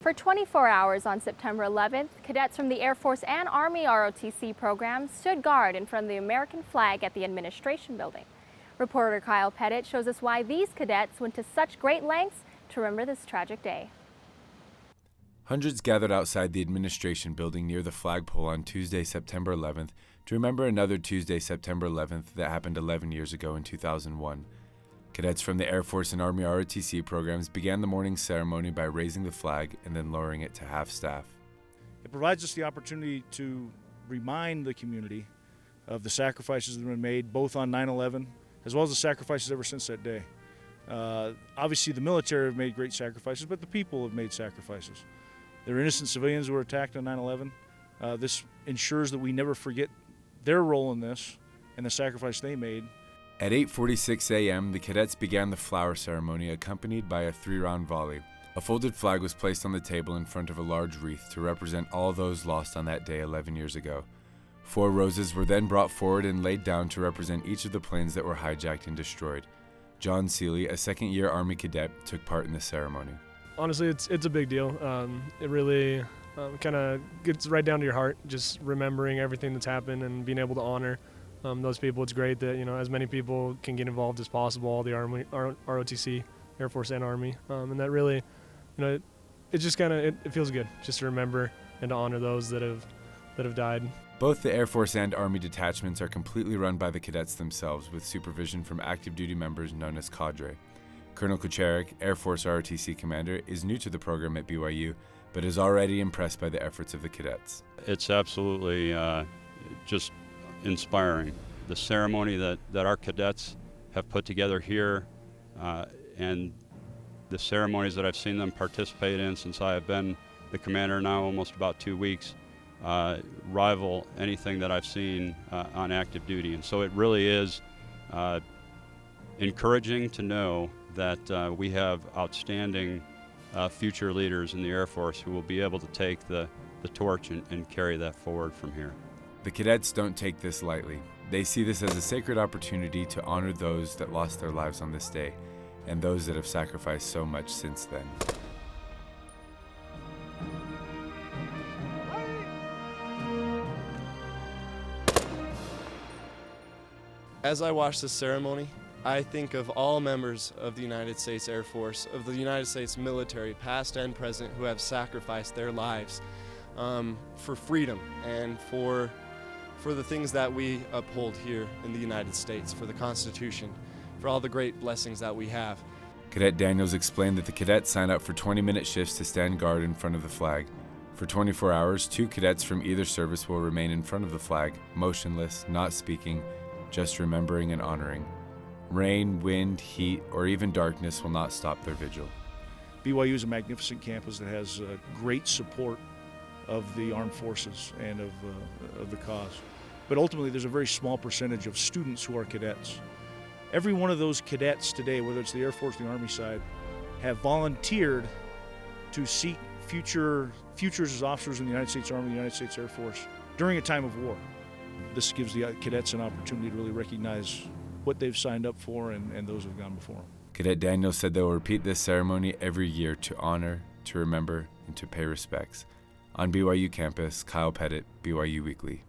For 24 hours on September 11th, cadets from the Air Force and Army ROTC programs stood guard in front of the American flag at the administration building. Reporter Kyle Petitt shows us why these cadets went to such great lengths to remember this tragic day. Hundreds gathered outside the administration building near the flagpole on Tuesday, September 11th to remember another Tuesday, September 11th that happened 11 years ago in 2001. Cadets from the Air Force and Army ROTC programs began the morning ceremony by raising the flag and then lowering it to half-staff. It provides us the opportunity to remind the community of the sacrifices that have been made, both on 9/11 as well as the sacrifices ever since that day. Obviously, the military have made great sacrifices, but the people have made sacrifices. There are innocent civilians who were attacked on 9/11. This ensures that we never forget their role in this and the sacrifice they made. At 8:46 a.m., the cadets began the flower ceremony accompanied by a 3-round volley. A folded flag was placed on the table in front of a large wreath to represent all those lost on that day 11 years ago. 4 roses were then brought forward and laid down to represent each of the planes that were hijacked and destroyed. John Seeley, a second-year Army cadet, took part in the ceremony. Honestly, it's a big deal. It really kind of gets right down to your heart, just remembering everything that's happened and being able to honor those people. It's great that, as many people can get involved as possible, all the Army, ROTC, Air Force and Army, and that really, it just it feels good just to remember and to honor those that have died. Both the Air Force and Army detachments are completely run by the cadets themselves, with supervision from active duty members known as cadre. Colonel Kucharik, Air Force ROTC commander, is new to the program at BYU, but is already impressed by the efforts of the cadets. It's absolutely just inspiring. The ceremony that our cadets have put together here and the ceremonies that I've seen them participate in since I have been the commander now almost about 2 weeks rival anything that I've seen on active duty. And so it really is encouraging to know that we have outstanding future leaders in the Air Force who will be able to take the torch and carry that forward from here. The cadets don't take this lightly. They see this as a sacred opportunity to honor those that lost their lives on this day and those that have sacrificed so much since then. As I watch this ceremony, I think of all members of the United States Air Force, of the United States military, past and present, who have sacrificed their lives for freedom and for the things that we uphold here in the United States, for the Constitution, for all the great blessings that we have. Cadet Daniels explained that the cadets sign up for 20-minute shifts to stand guard in front of the flag. For 24 hours, 2 cadets from either service will remain in front of the flag, motionless, not speaking, just remembering and honoring. Rain, wind, heat, or even darkness will not stop their vigil. BYU is a magnificent campus that has great support of the armed forces and of the cause. But ultimately, there's a very small percentage of students who are cadets. Every one of those cadets today, whether it's the Air Force or the Army side, have volunteered to seek futures as officers in the United States Army, the United States Air Force, during a time of war. This gives the cadets an opportunity to really recognize what they've signed up for and those who have gone before them. Cadet Daniels said they will repeat this ceremony every year to honor, to remember, and to pay respects. On BYU campus, Kyle Petitt, BYU Weekly.